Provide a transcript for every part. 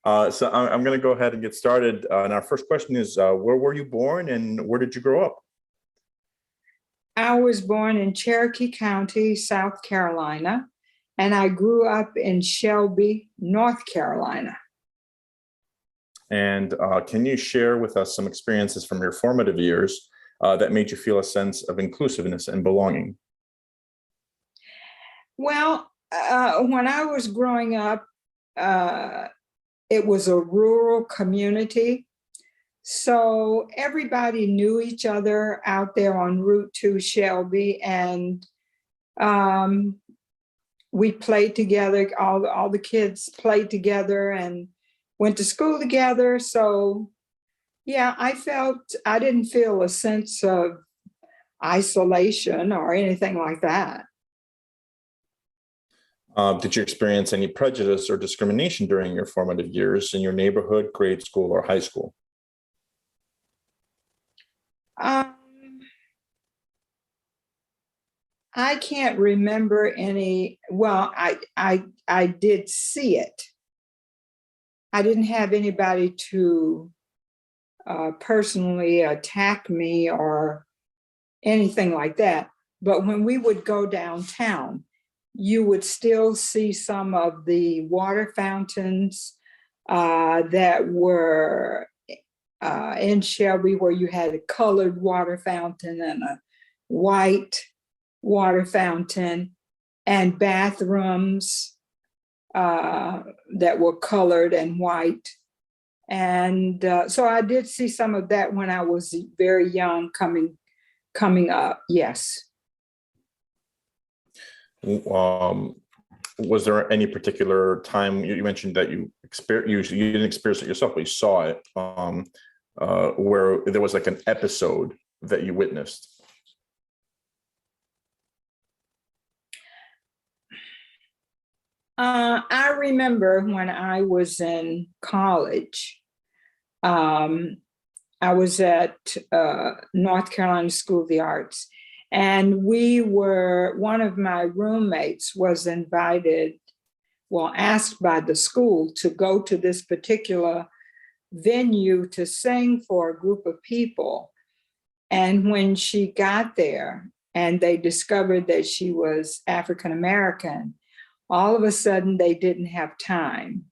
So I'm going to go ahead and get started. And our first question is, where were you born and where did you grow up? I was born in Cherokee County, South Carolina, and I grew up in Shelby, North Carolina. And can you share with us some experiences from your formative years that made you feel a sense of inclusiveness and belonging? Well, when I was growing up, it was a rural community. So everybody knew each other out there on Route 2 Shelby, and we played together. All the kids played together and went to school together. So yeah, I didn't feel a sense of isolation or anything like that. Did you experience any prejudice or discrimination during your formative years in your neighborhood, grade school, or high school? I can't remember any. Well, I did see it. I didn't have anybody to personally attack me or anything like that. But when we would go downtown, you would still see some of the water fountains that were in Shelby, where you had a colored water fountain and a white water fountain, and bathrooms that were colored and white. And so I did see some of that when I was very young coming up, yes. Was there any particular time you mentioned that you didn't experience it yourself, but you saw it, where there was like an episode that you witnessed? I remember when I was in college, I was at North Carolina School of the Arts, and one of my roommates was asked by the school to go to this particular venue to sing for a group of people. And when she got there and they discovered that she was African American, all of a sudden they didn't have time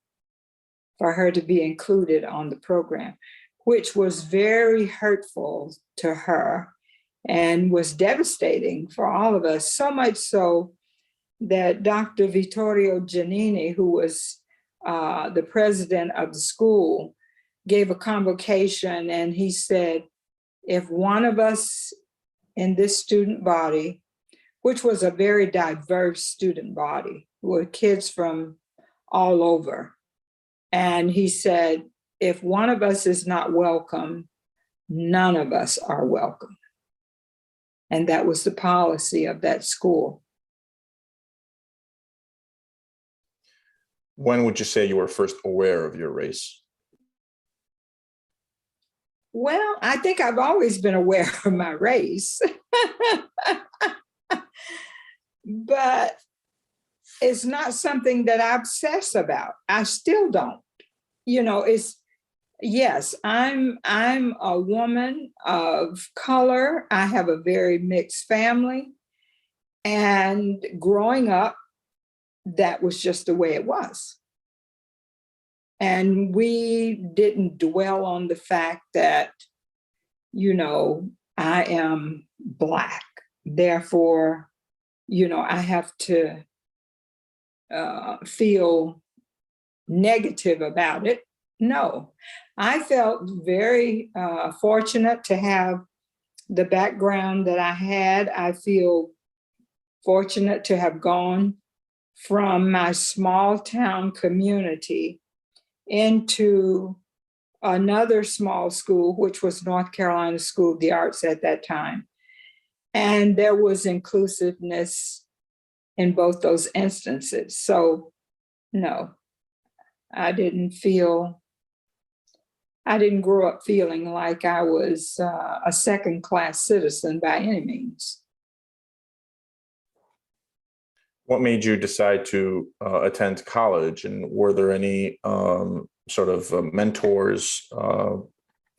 for her to be included on the program, which was very hurtful to her and was devastating for all of us, so much so that Dr. Vittorio Giannini, who was the president of the school, gave a convocation, and he said, if one of us in this student body, which was a very diverse student body, with kids from all over, and he said, if one of us is not welcome, none of us are welcome. And that was the policy of that school. When would you say you were first aware of your race? Well, I think I've always been aware of my race. But it's not something that I obsess about. I still don't. Yes, I'm a woman of color. I have a very mixed family. And growing up, that was just the way it was. And we didn't dwell on the fact that, I am Black. Therefore, I have to feel negative about it. No, I felt very fortunate to have the background that I had. I feel fortunate to have gone from my small town community into another small school, which was North Carolina School of the Arts at that time. And there was inclusiveness in both those instances. So no, I didn't grow up feeling like I was a second-class citizen by any means. What made you decide to attend college, and were there any sort of mentors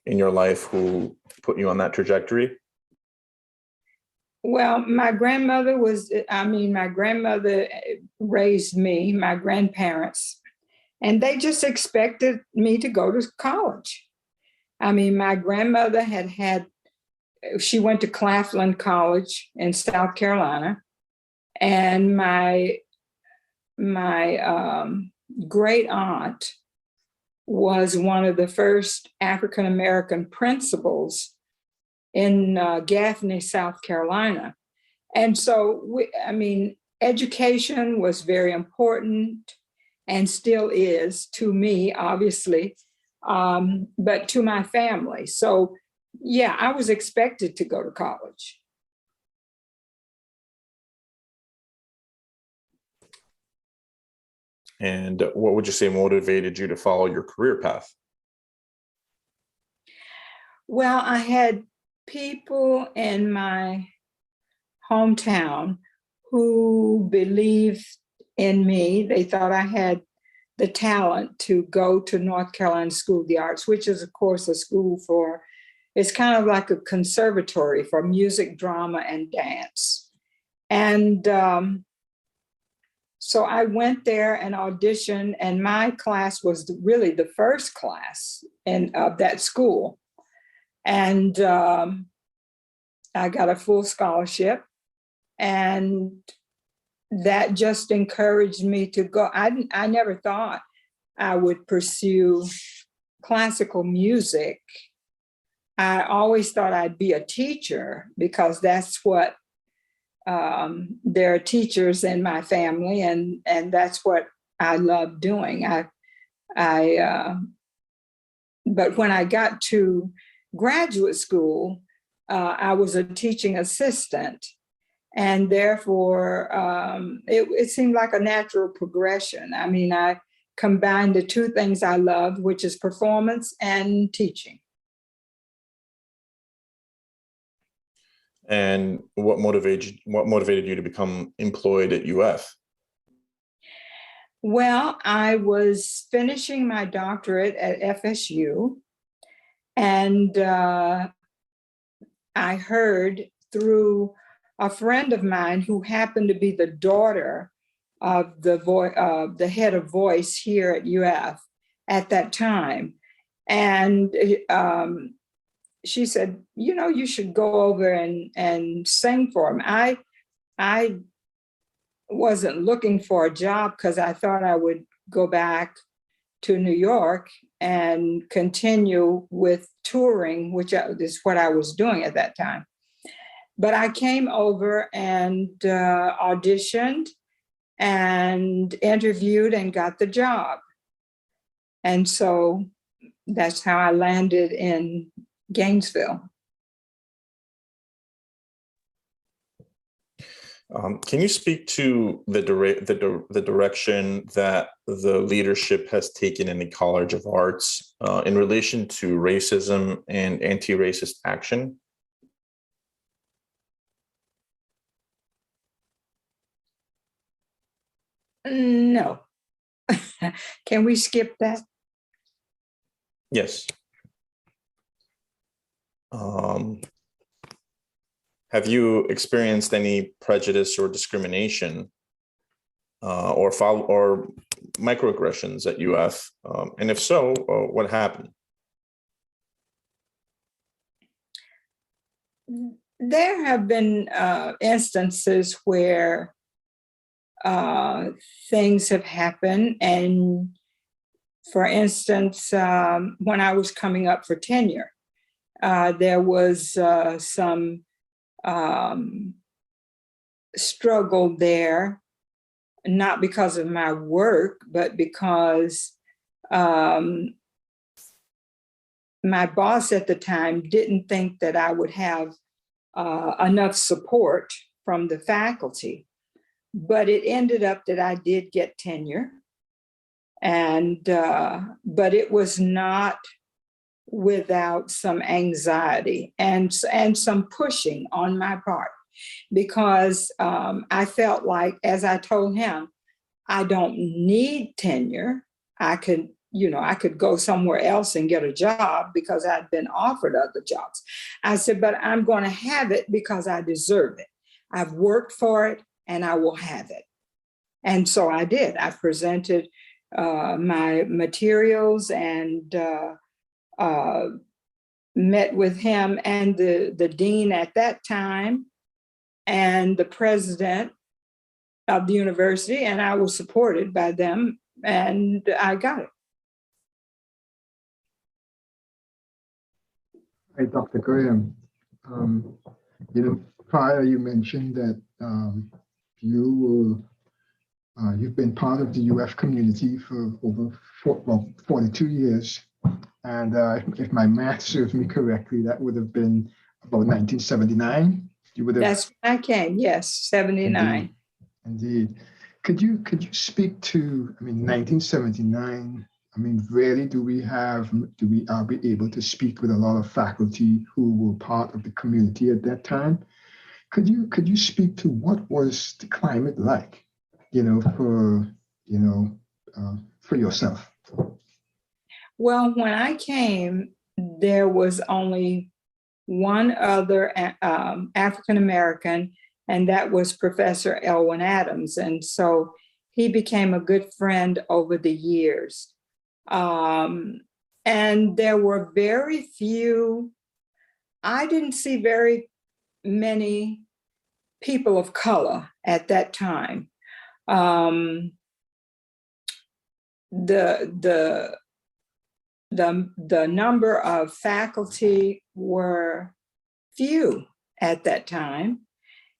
in your life who put you on that trajectory? Well, my grandmother raised me, my grandparents, and they just expected me to go to college. I mean, my grandmother she went to Claflin College in South Carolina, and my great aunt was one of the first African American principals in Gaffney, South Carolina. And so, education was very important and still is to me, obviously, but to my family. So, yeah, I was expected to go to college. And what would you say motivated you to follow your career path? Well, I had people in my hometown who believed in me. They thought I had the talent to go to North Carolina School of the Arts, which is, of course, a school it's kind of like a conservatory for music, drama, and dance. And so I went there and auditioned, and my class was really the first class of that school. And I got a full scholarship, and that just encouraged me to go. I never thought I would pursue classical music. I always thought I'd be a teacher because that's what there are teachers in my family, and that's what I love doing. But when I got to graduate school, I was a teaching assistant, and therefore it seemed like a natural progression. I mean, I combined the two things I loved, which is performance and teaching. And what motivated you to become employed at UF? Well, I was finishing my doctorate at FSU, and I heard through a friend of mine who happened to be the daughter of the head of voice here at UF at that time. And she said, you should go over and sing for him. I wasn't looking for a job because I thought I would go back to New York and continue with touring, which is what I was doing at that time. But I came over and auditioned and interviewed and got the job. And so that's how I landed in Gainesville. Can you speak to the direction that the leadership has taken in the College of Arts in relation to racism and anti-racist action? No. Can we skip that? Yes. Have you experienced any prejudice or discrimination or microaggressions at UF? And if so, what happened? There have been instances where things have happened. And for instance, when I was coming up for tenure, there was some struggle there, not because of my work, but because my boss at the time didn't think that I would have enough support from the faculty. But it ended up that I did get tenure, and but it was not without some anxiety and some pushing on my part, because I felt like, as I told him, I don't need tenure. I could I could go somewhere else and get a job because I'd been offered other jobs. I said, but I'm going to have it because I deserve it. I've worked for it and I will have it. And so I did. I presented my materials and met with him and the dean at that time and the president of the university, and I was supported by them, and I got it. Hey, Dr. Graham, prior you mentioned that you've been part of the UF community for over 42 years. And if my math serves me correctly, that would have been about 1979. You would have. That's when I came, yes, 79. Indeed. Could you speak to, 1979, really, are we able to speak with a lot of faculty who were part of the community at that time? Could you speak to what was the climate like, for yourself? Well, when I came, there was only one other African American, and that was Professor Elwyn Adams. And so he became a good friend over the years. And there were very few, I didn't see very many people of color at that time. The number of faculty were few at that time,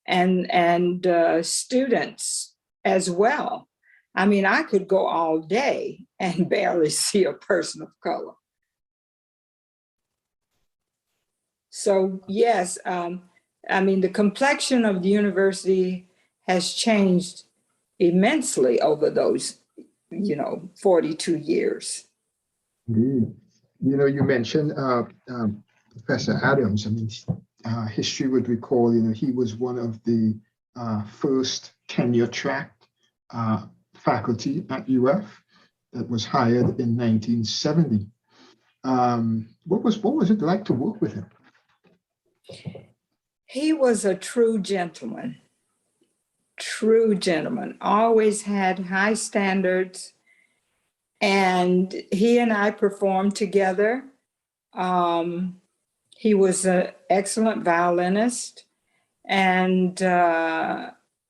and students as well. I could go all day and barely see a person of color. So yes, the complexion of the university has changed immensely over those, 42 years. Indeed. You mentioned Professor Adams. History would recall, he was one of the first tenure track faculty at UF that was hired in 1970. What was it like to work with him? He was a true gentleman, always had high standards. And he and I performed together. He was an excellent violinist, and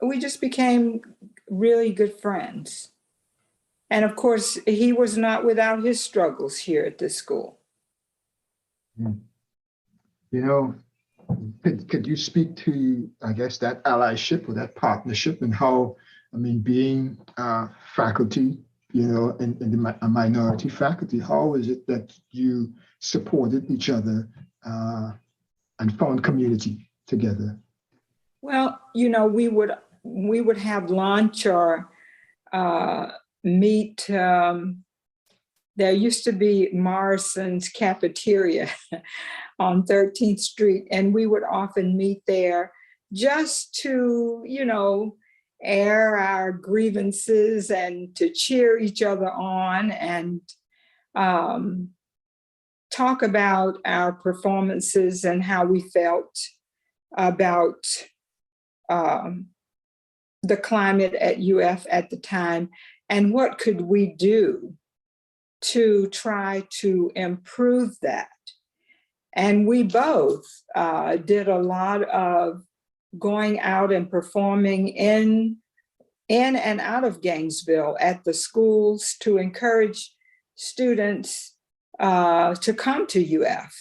we just became really good friends. And of course, he was not without his struggles here at this school. Could you speak to, I guess, that allyship or that partnership and how, being faculty, in a minority faculty, how is it that you supported each other and found community together? Well, we would have lunch or meet. There used to be Morrison's cafeteria on 13th Street, and we would often meet there just to, air our grievances and to cheer each other on and talk about our performances and how we felt about the climate at UF at the time and what could we do to try to improve that. And we both did a lot of going out and performing in and out of Gainesville at the schools to encourage students to come to UF.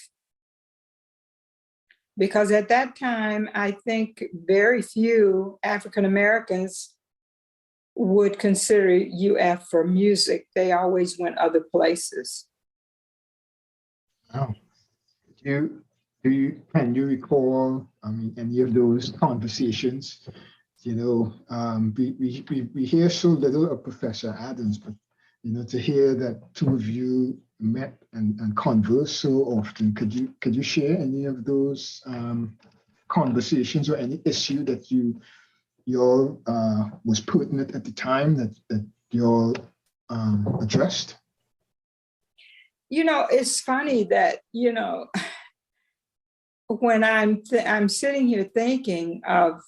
Because at that time, I think very few African Americans would consider UF for music. They always went other places. Oh, can you recall, any of those conversations? We hear so little of Professor Adams, but, to hear that two of you met and conversed so often, could you share any of those conversations or any issue that y'all was pertinent at the time that y'all addressed? it's funny that, when I'm sitting here thinking of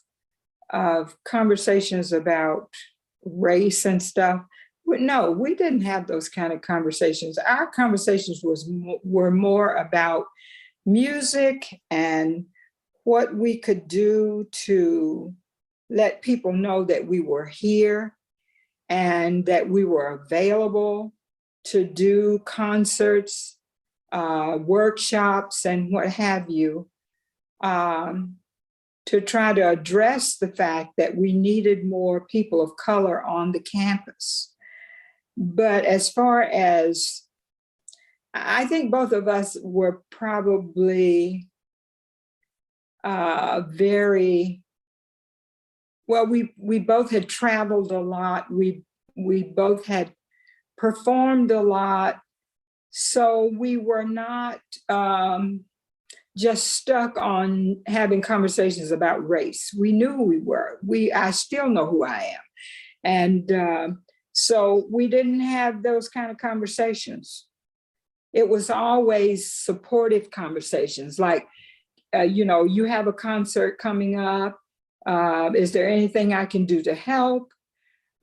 conversations about race and stuff. No, we didn't have those kind of conversations. Our conversations were more about music and what we could do to let people know that we were here and that we were available to do concerts, workshops, and what have you, to try to address the fact that we needed more people of color on the campus. But as far as, I think both of us were probably very, well, we both had traveled a lot. We both had performed a lot. So we were not just stuck on having conversations about race. We knew who we were. I still know who I am. And so we didn't have those kind of conversations. It was always supportive conversations, like, you have a concert coming up. Is there anything I can do to help?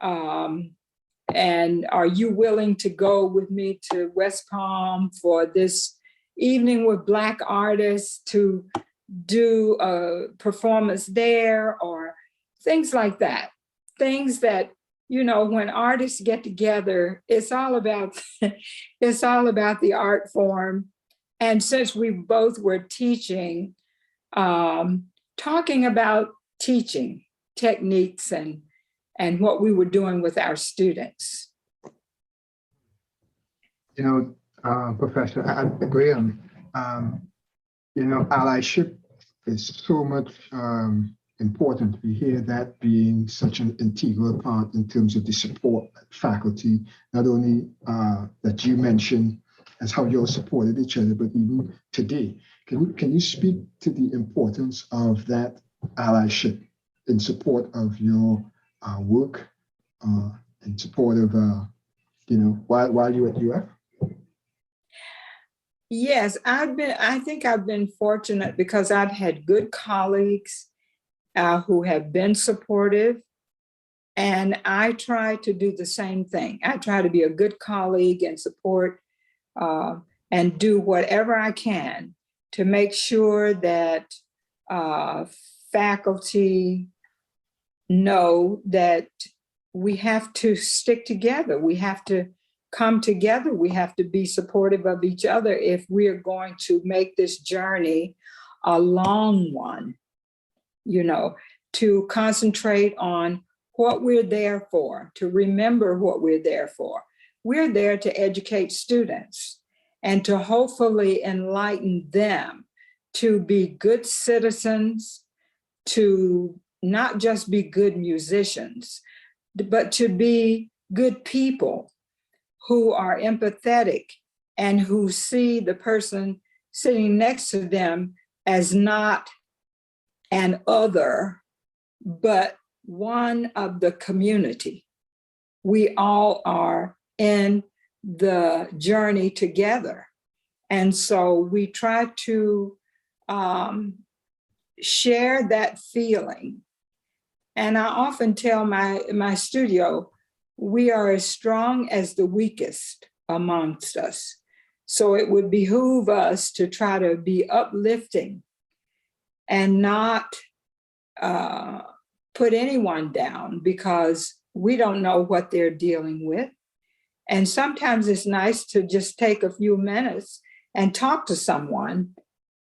And are you willing to go with me to West Palm for this evening with Black artists to do a performance there, or things like that? Things that, when artists get together, it's all about the art form. And since we both were teaching, talking about teaching techniques and what we were doing with our students. Professor Graham, allyship is so much important. We hear that being such an integral part in terms of the support faculty, not only that you mentioned as how you all supported each other, but even today. Can you speak to the importance of that allyship in support of your work, in support of, while you at UF? Yes, I think I've been fortunate because I've had good colleagues who have been supportive, and I try to do the same thing. I try to be a good colleague and support and do whatever I can to make sure that faculty know that we have to stick together. We have to come together. We have to be supportive of each other if we are going to make this journey a long one, to concentrate on what we're there for, to remember what we're there for. We're there to educate students and to hopefully enlighten them to be good citizens, to not just be good musicians, but to be good people who are empathetic and who see the person sitting next to them as not an other, but one of the community. We all are in the journey together. And so we try to share that feeling. And I often tell my studio, we are as strong as the weakest amongst us. So it would behoove us to try to be uplifting and not put anyone down, because we don't know what they're dealing with. And sometimes it's nice to just take a few minutes and talk to someone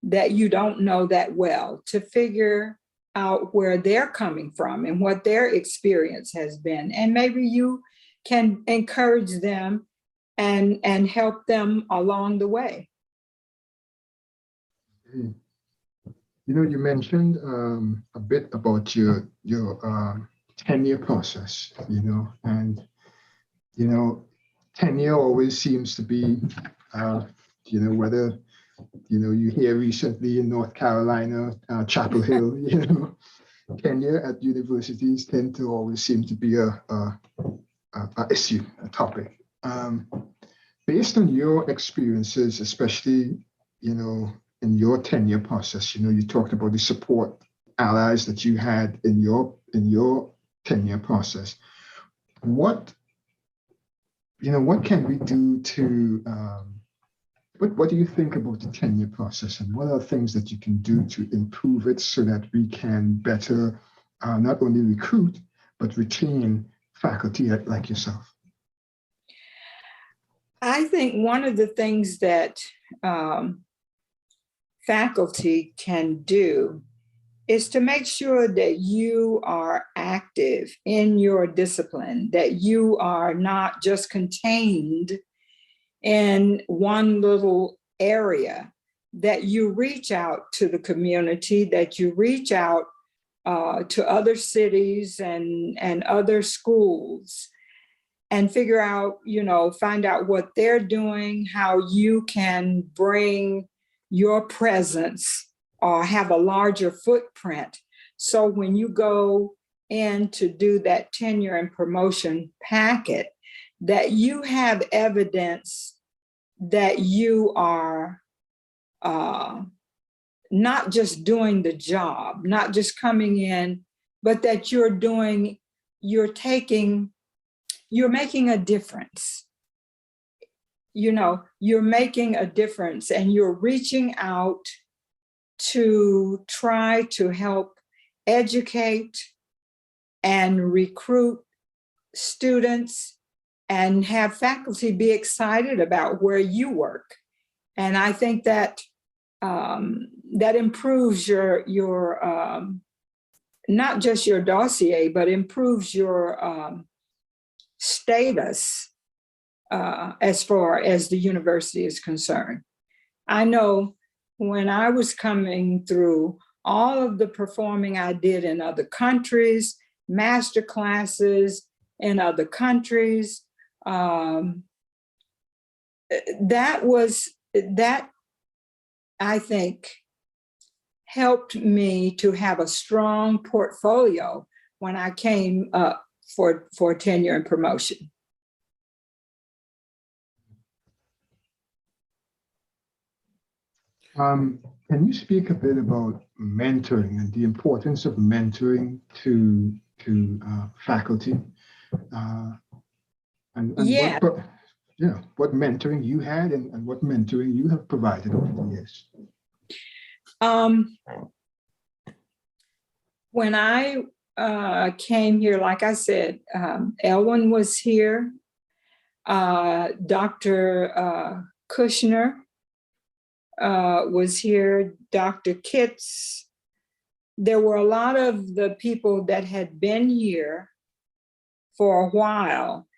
that you don't know that well, to figure out where they're coming from and what their experience has been. And maybe you can encourage them and help them along the way. You mentioned a bit about your tenure process, and tenure always seems to be, whether you hear recently in North Carolina, Chapel Hill, tenure at universities tend to always seem to be a issue, a topic. based on your experiences, especially, in your tenure process, you talked about the support allies that you had in your tenure process. What can we do to, what do you think about the tenure process, and what are things that you can do to improve it so that we can better not only recruit, but retain faculty like yourself? I think one of the things that faculty can do is to make sure that you are active in your discipline, that you are not just contained in one little area, that you reach out to the community, that you reach out to other cities and other schools and figure out, find out what they're doing, how you can bring your presence or have a larger footprint. So when you go in to do that tenure and promotion packet, that you have evidence that you are not just doing the job, not just coming in, but that you're making a difference. You're making a difference, and you're reaching out to try to help educate and recruit students and have faculty be excited about where you work. And I think that that improves your not just your dossier, but improves your status as far as the university is concerned. I know when I was coming through, all of the performing I did in other countries, master classes in other countries, that I think helped me to have a strong portfolio when I came up for tenure and promotion. Can you speak a bit about mentoring and the importance of mentoring to faculty? Yeah. What mentoring you had and what mentoring you have provided over the years? When I came here, like I said, Elwin was here, Dr. Kushner was here, Dr. Kitts. There were a lot of the people that had been here for a while,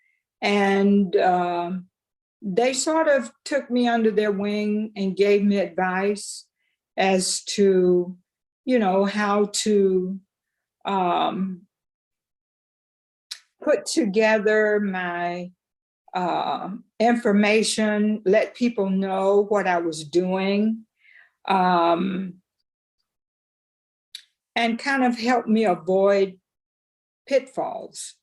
and they sort of took me under their wing and gave me advice as to, how to put together my information, let people know what I was doing, and kind of help me avoid pitfalls.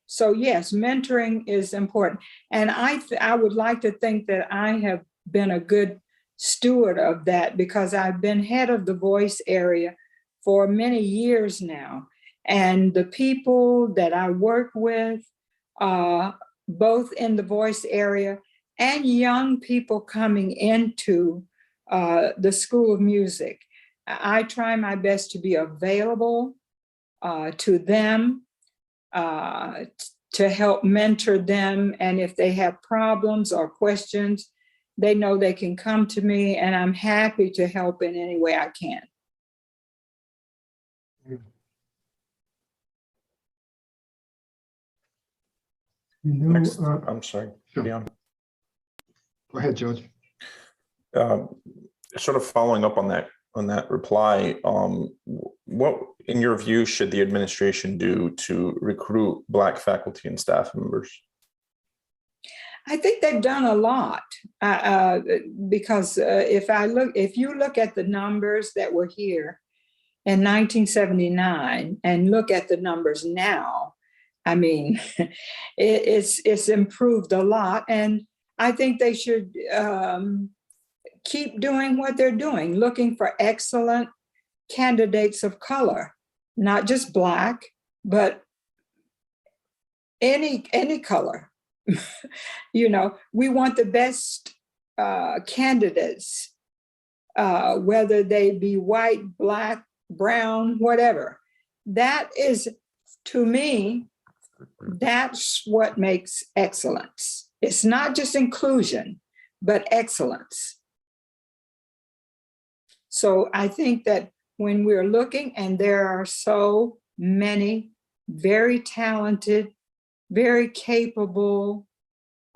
So yes, mentoring is important. And I would like to think that I have been a good steward of that, because I've been head of the voice area for many years now. And the people that I work with, both in the voice area and young people coming into the School of Music, I try my best to be available to them, to help mentor them. And if they have problems or questions, they know they can come to me, and I'm happy to help in any way I can. Next, I'm sorry, Sure. Deon. Go ahead, George. Sort of following up on that reply, what, in your view, should the administration do to recruit Black faculty and staff members? I think they've done a lot, because if you look at the numbers that were here in 1979 and look at the numbers now, I mean, it's improved a lot, and I think they should keep doing what they're doing, looking for excellent candidates of color, not just Black, but any color. You know, we want the best candidates, whether they be white, Black, brown, whatever. That is, to me, that's what makes excellence. It's not just inclusion, but excellence. So I think that when we're looking, and there are so many very talented, very capable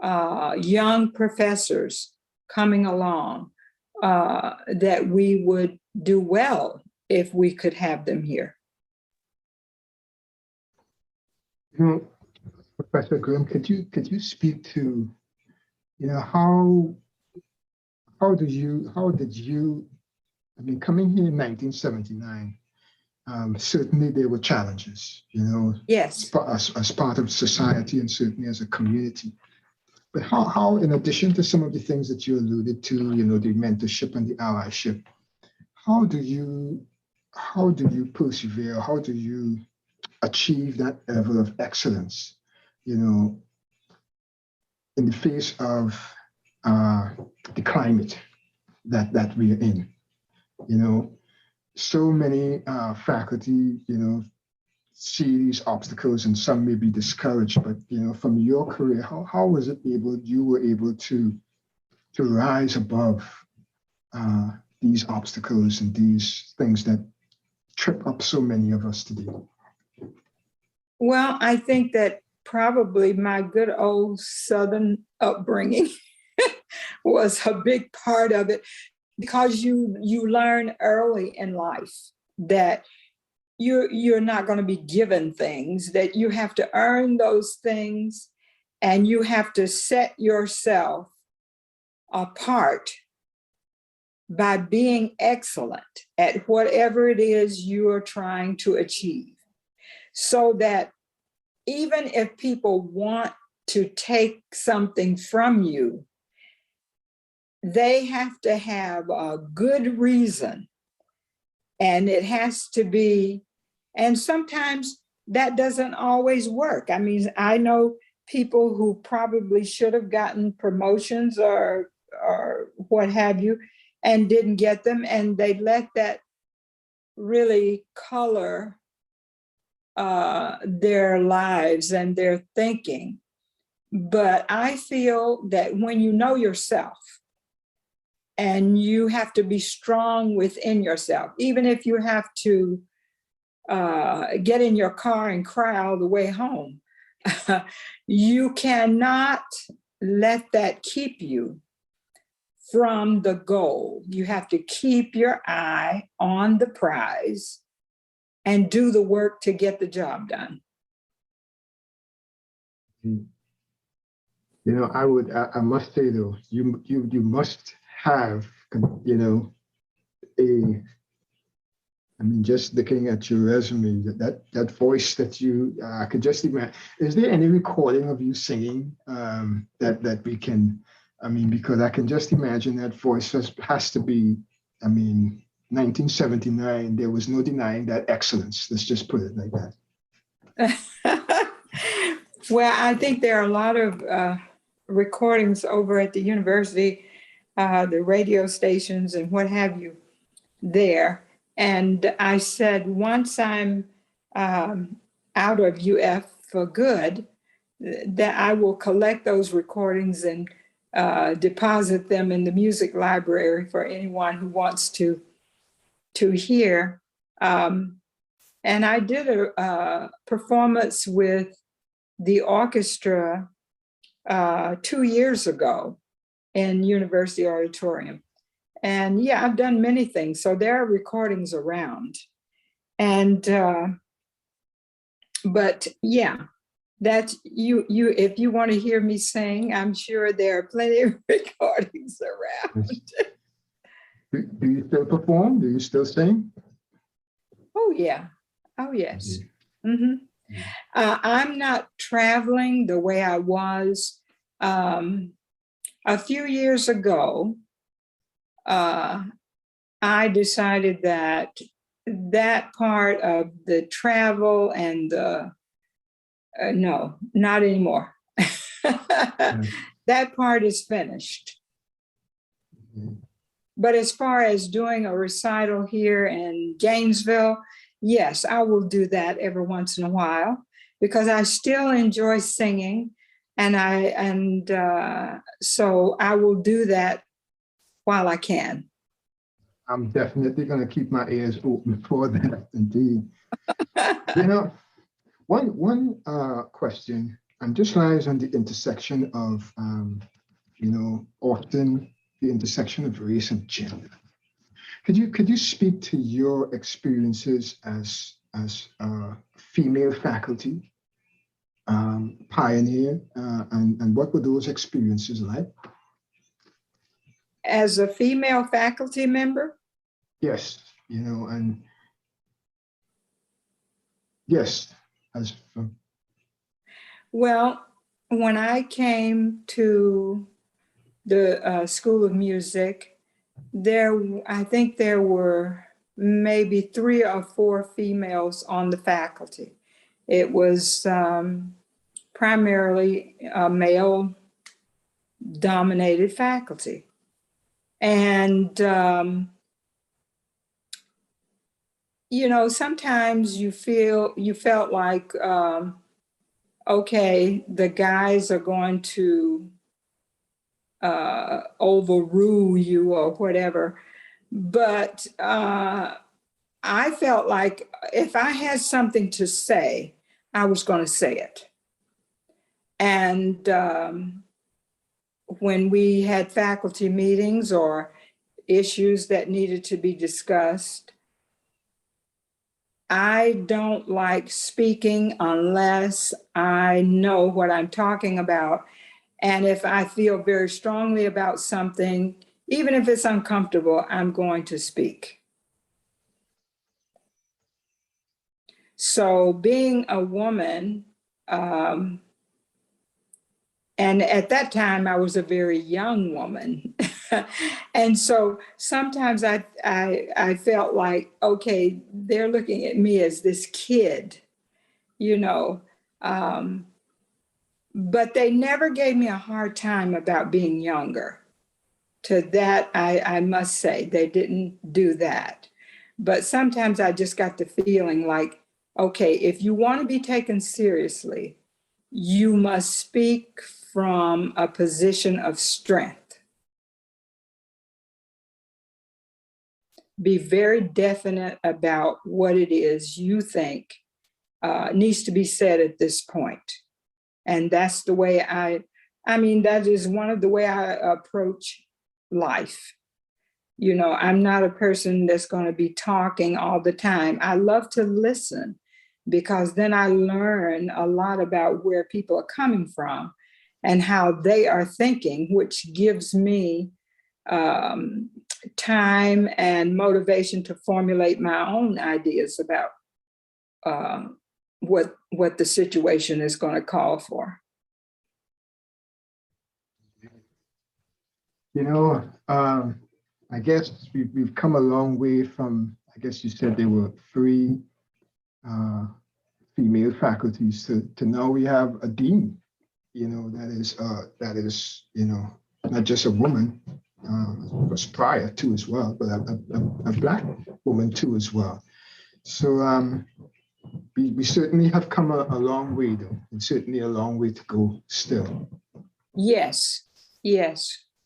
young professors coming along, that we would do well if we could have them here. You know, Professor Grimm, could you speak to, you know, how did you, I mean, coming here in 1979, certainly there were challenges, you know, Yes. as part of society and certainly as a community. But how, in addition to some of the things that you alluded to, you know, the mentorship and the allyship, how do you persevere? How do you achieve that level of excellence, you know, in the face of the climate that we are in? You know, so many faculty, you know, see these obstacles, and some may be discouraged. But you know, from your career, how was it you were able to rise above these obstacles and these things that trip up so many of us today? Well, I think that probably my good old Southern upbringing was a big part of it, because you learn early in life that you're not going to be given things, that you have to earn those things, and you have to set yourself apart by being excellent at whatever it is you are trying to achieve. So that even if people want to take something from you, they have to have a good reason. And it has to be, and sometimes that doesn't always work. I mean, I know people who probably should have gotten promotions or what have you, and didn't get them, and they let that really color their lives and their thinking. But I feel that when you know yourself, and you have to be strong within yourself, even if you have to get in your car and cry all the way home, you cannot let that keep you from the goal. You have to keep your eye on the prize and do the work to get the job done. You know, I must say though, you must have, you know, I mean, just looking at your resume, that voice that you, I could just imagine. Is there any recording of you singing that we can, I mean, because I can just imagine that voice has to be, I mean, 1979, there was no denying that excellence. Let's just put it like that. Well, I think there are a lot of recordings over at the university, the radio stations and what have you there. And I said, once I'm out of UF for good, that I will collect those recordings and deposit them in the music library for anyone who wants to hear. And I did a performance with the orchestra 2 years ago in University Auditorium. And yeah, I've done many things. So there are recordings around. And, but yeah, that's you, if you want to hear me sing, I'm sure there are plenty of recordings around. Do you still perform? Do you still sing? Oh yeah. Oh yes. Mm-hmm. I'm not traveling the way I was. A few years ago, I decided that part of the travel and no, not anymore. That part is finished. But as far as doing a recital here in Gainesville, yes, I will do that every once in a while because I still enjoy singing, and so I will do that while I can. I'm definitely going to keep my ears open for that, indeed. You know, one question, and just lies on the intersection of, you know, often the intersection of race and gender. Could you speak to your experiences as a female faculty pioneer, and what were those experiences like? As a female faculty member? Yes, you know, and yes, as well, when I came to the School of Music, I think there were maybe 3 or 4 females on the faculty. It was primarily a male-dominated faculty. And, you know, sometimes you felt like, okay, the guys are going to overrule you or whatever. But I felt like if I had something to say, I was going to say it. And when we had faculty meetings or issues that needed to be discussed, I don't like speaking unless I know what I'm talking about. And if I feel very strongly about something, even if it's uncomfortable, I'm going to speak. So being a woman, and at that time I was a very young woman. And so sometimes I felt like, okay, they're looking at me as this kid, you know, but they never gave me a hard time about being younger. To that, I must say, they didn't do that. But sometimes I just got the feeling like, okay, if you want to be taken seriously, you must speak from a position of strength. Be very definite about what it is you think needs to be said at this point. And that's the way I mean, that is one of the way I approach life. You know, I'm not a person that's going to be talking all the time. I love to listen because then I learn a lot about where people are coming from and how they are thinking, which gives me time and motivation to formulate my own ideas about what the situation is going to call for. You know, I guess we've come a long way from, I guess you said there were 3 female faculties to now we have a dean, you know, that is, you know, not just a woman, was prior to as well, but a Black woman too as well. So we certainly have come a long way though, and certainly a long way to go still. Yes,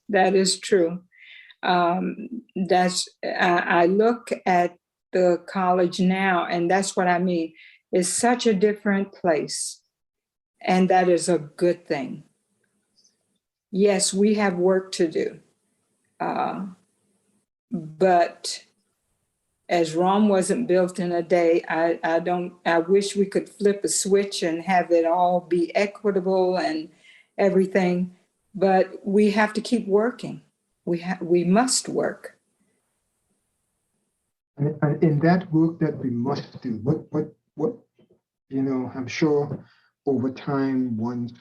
that is true. I look at the college now, and that's what I mean. It's such a different place, and that is a good thing. Yes, we have work to do, but as Rome wasn't built in a day, I wish we could flip a switch and have it all be equitable and everything, but we have to keep working. We must work. And in that work that we must do, what I'm sure over time, once,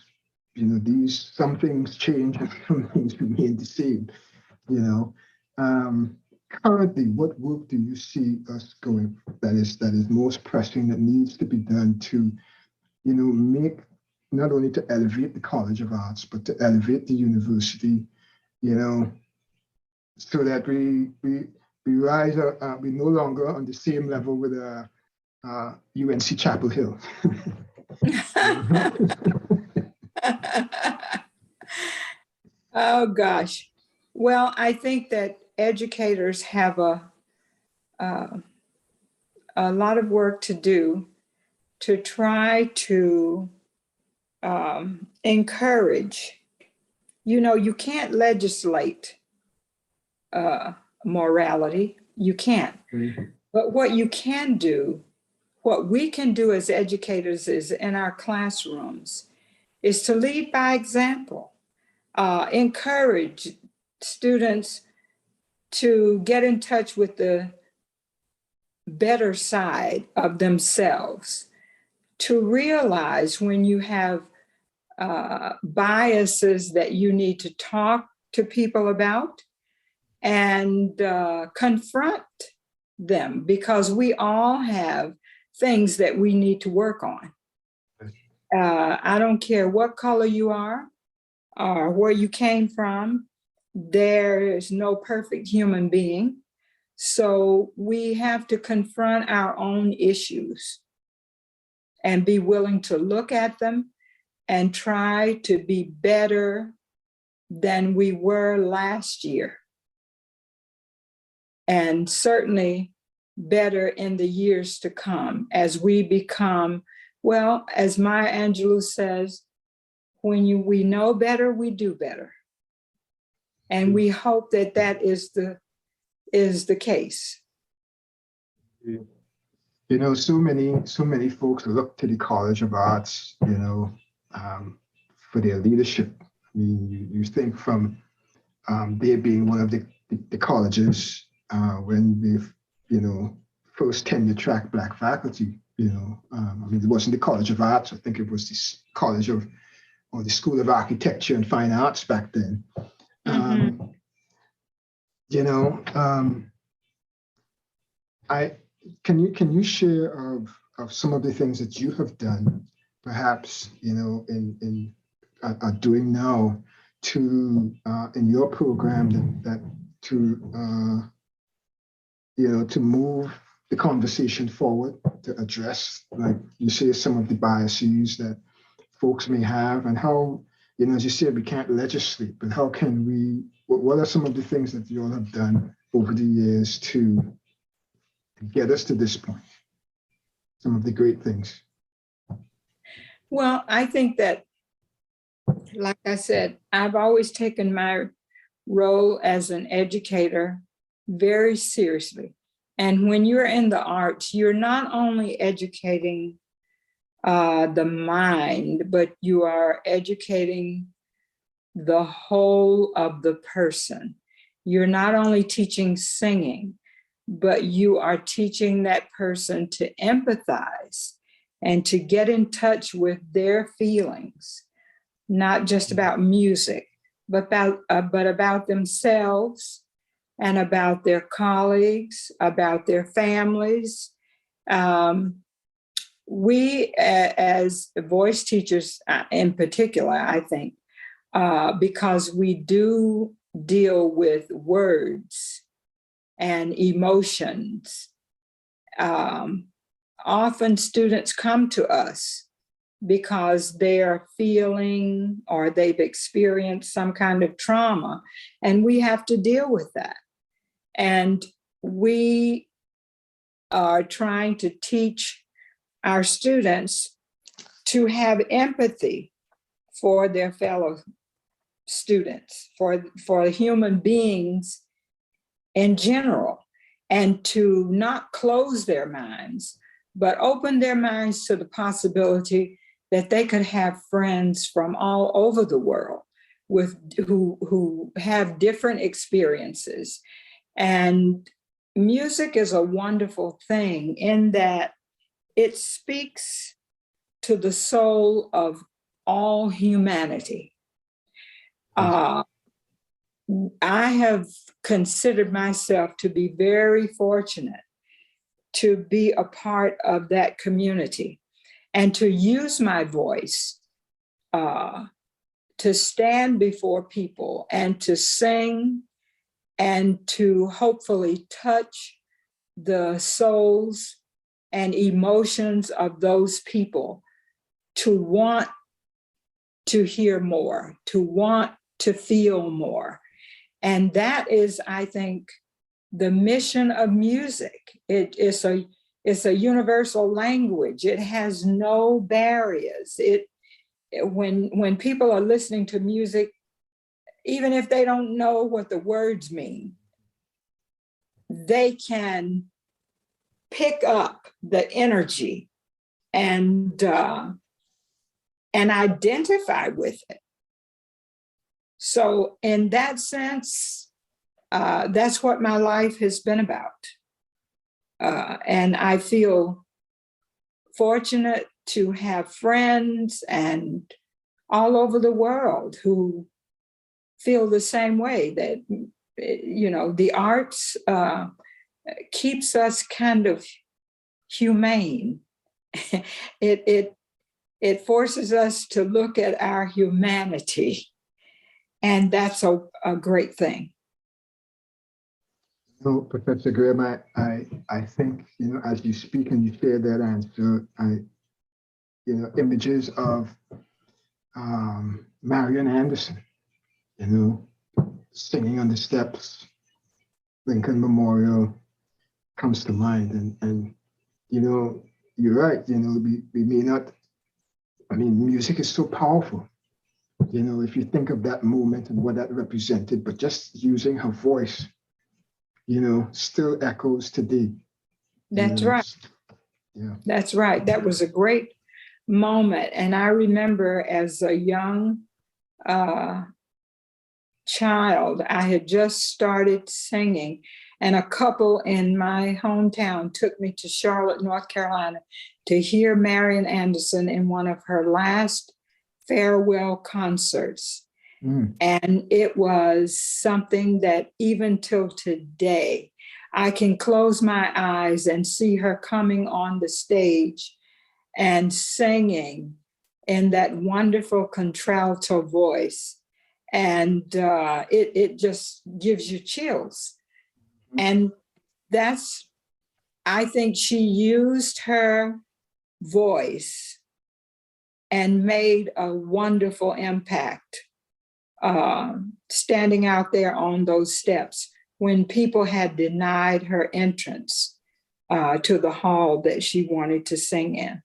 some things change and some things remain the same, you know. Currently, what work do you see us going that is most pressing that needs to be done to, make not only to elevate the College of Arts, but to elevate the university, so that we rise, we no longer on the same level with UNC Chapel Hill. Oh, gosh. Well, I think that educators have uh, a lot of work to do to try to encourage. You can't legislate morality. You can't. Mhm. But what you can do, what we can do as educators is in our classrooms, is to lead by example, encourage students to get in touch with the better side of themselves, to realize when you have biases that you need to talk to people about and confront them, because we all have things that we need to work on. I don't care what color you are or where you came from, there is no perfect human being. So we have to confront our own issues and be willing to look at them and try to be better than we were last year. And certainly better in the years to come as we become, well, as Maya Angelou says, when we know better, we do better. And we hope that that is the case. So many folks look to the College of Arts, for their leadership. I mean, you think from there being one of the colleges when we've, first tenure track Black faculty, I mean, it wasn't the College of Arts. I think it was the College of, or the School of Architecture and Fine Arts back then. Mm-hmm. Can you share of some of the things that you have done, perhaps, in are doing now to in your program that to to move the conversation forward, to address, like you say, some of the biases that folks may have, and how, as you said, we can't legislate, but how can we, what are some of the things that you all have done over the years to get us to this point? Some of the great things. Well, I think that, like I said, I've always taken my role as an educator very seriously. And when you're in the arts, you're not only educating the mind, but you are educating the whole of the person. You're not only teaching singing, but you are teaching that person to empathize and to get in touch with their feelings, not just about music, but about themselves and about their colleagues, about their families. We, as voice teachers in particular, I think, because we do deal with words and emotions, often students come to us because they are feeling or they've experienced some kind of trauma, and we have to deal with that. And we are trying to teach our students to have empathy for their fellow students, for human beings in general, and to not close their minds, but open their minds to the possibility that they could have friends from all over the world who have different experiences. And music is a wonderful thing in that it speaks to the soul of all humanity. I have considered myself to be very fortunate to be a part of that community and to use my voice to stand before people and to sing and to hopefully touch the souls and emotions of those people, to want to hear more, to want to feel more. And that is, I think, the mission of music. It's a universal language. It has no barriers. When people are listening to music, even if they don't know what the words mean, they can pick up the energy and identify with it. So in that sense, that's what my life has been about. And I feel fortunate to have friends and all over the world who feel the same way, that, you know, the arts keeps us kind of humane. It forces us to look at our humanity, and that's a great thing. No, Professor Graham, I think, you know, as you speak and you share that answer, images of Marian Anderson, you know, singing on the steps, Lincoln Memorial comes to mind. And you know, you're right, you know, we may not, I mean, music is so powerful. You know, if you think of that moment and what that represented, but just using her voice, you know, still echoes today. That's you know, right. Yeah. That's right. That was a great moment. And I remember as a young child, I had just started singing, and a couple in my hometown took me to Charlotte, North Carolina, to hear Marian Anderson in one of her last farewell concerts. And it was something that even till today, I can close my eyes and see her coming on the stage and singing in that wonderful contralto voice. And it just gives you chills. And that's, I think she used her voice and made a wonderful impact, standing out there on those steps when people had denied her entrance to the hall that she wanted to sing in.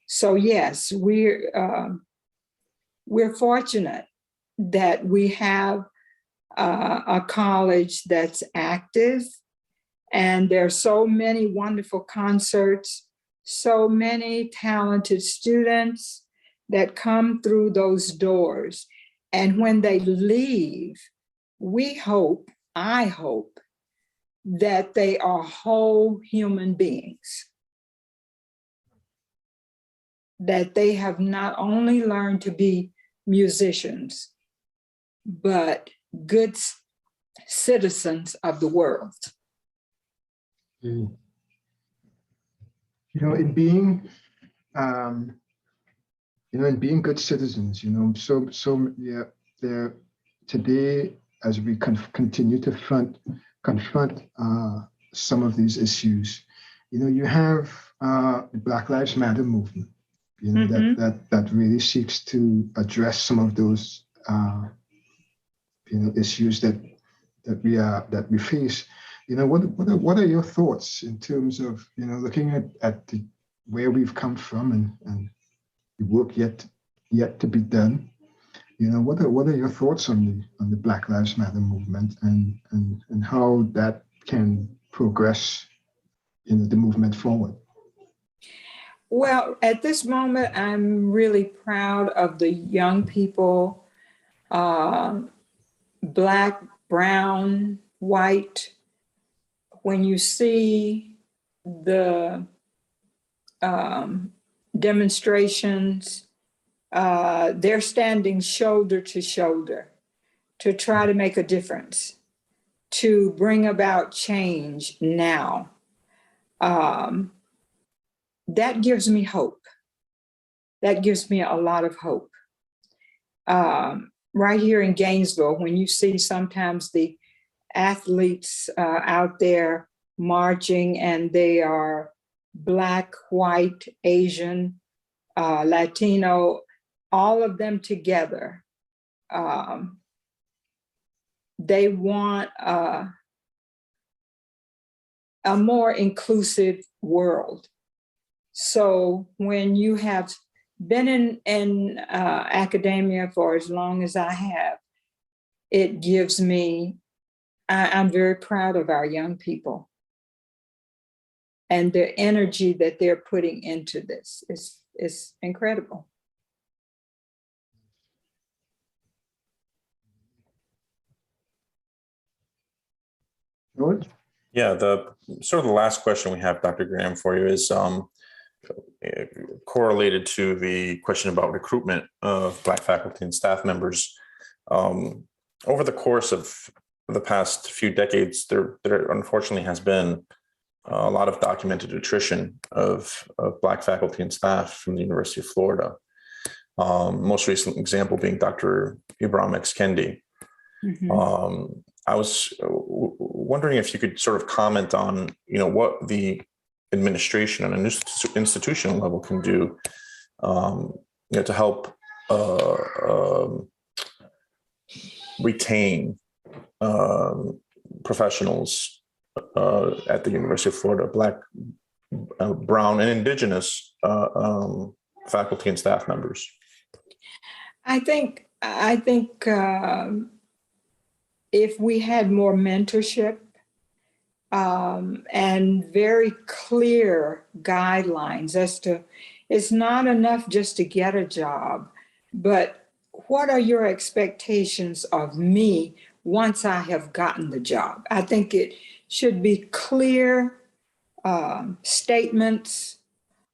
So yes, we're fortunate that we have a college that's active, and there are so many wonderful concerts, so many talented students that come through those doors. And when they leave, I hope that they are whole human beings, that they have not only learned to be musicians, but good citizens of the world. You know, in being good citizens, you know, so yeah, there today, as we continue to confront some of these issues, you know, you have the Black Lives Matter movement, you know, that really seeks to address some of those issues that we face. You know, what are your thoughts in terms of, you know, looking at where we've come from and the work yet to be done? You know, what are your thoughts on the Black Lives Matter movement and how that can progress, you know, the movement forward? Well, at this moment, I'm really proud of the young people, Black, brown, white. When you see the demonstrations. They're standing shoulder to shoulder to try to make a difference, to bring about change now. That gives me hope. That gives me a lot of hope. Right here in Gainesville, when you see sometimes the athletes out there marching, and they are Black, white, Asian, Latino, all of them together. They want a more inclusive world. So when you have been in academia for as long as I have, it gives me, I'm very proud of our young people and the energy that they're putting into this is incredible. George? Yeah, the sort of the last question we have, Dr. Graham, for you is correlated to the question about recruitment of Black faculty and staff members. Over the course of the past few decades, there unfortunately has been a lot of documented attrition of Black faculty and staff from the University of Florida. Most recent example being Dr. Ibram X. Kendi. Mm-hmm. I was wondering if you could sort of comment on, what the administration on an institutional level can do, to help retain professionals at the University of Florida, Black, brown, and indigenous faculty and staff members. I think if we had more mentorship and very clear guidelines as to, it's not enough just to get a job, but what are your expectations of me once I have gotten the job? I think it should be clear statements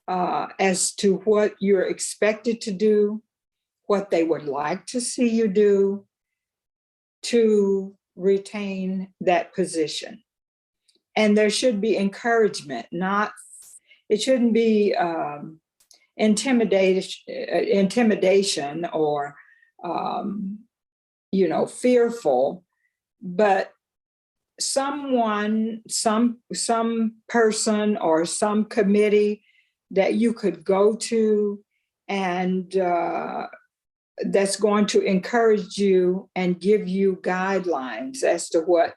as to what you're expected to do, what they would like to see you do to retain that position. And there should be encouragement, it shouldn't be intimidation or, fearful, but some person or some committee that you could go to and that's going to encourage you and give you guidelines as to what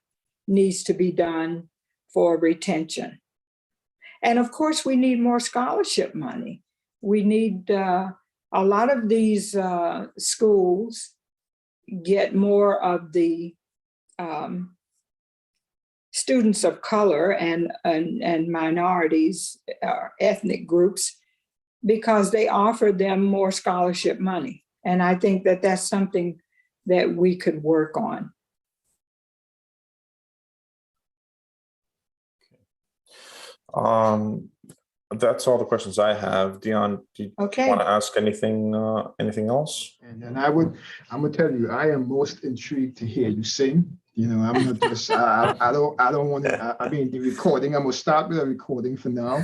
needs to be done for retention. And of course, we need more scholarship money. We need a lot of these schools get more of the students of color and minorities, ethnic groups, because they offer them more scholarship money. And I think that that's something that we could work on. That's all the questions I have. Deon, do you want to ask anything else? And then I'm gonna tell you, I am most intrigued to hear you sing. I'm not just, I don't want to, the recording, I'm gonna start with a recording for now,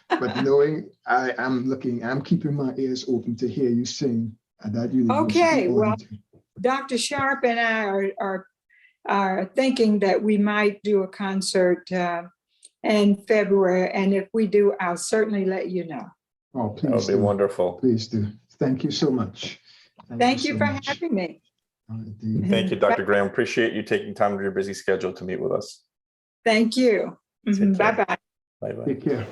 but knowing I'm keeping my ears open to hear you sing at that university. Okay, well, Dr. Sharp and I are thinking that we might do a concert in February, and if we do, I'll certainly let you know. Oh, please. That would be wonderful. Please do. Thank you so much. Thank you for having me. Thank you, Dr. Graham. Appreciate you taking time out of your busy schedule to meet with us. Thank you. Bye-bye. Bye-bye. Take care.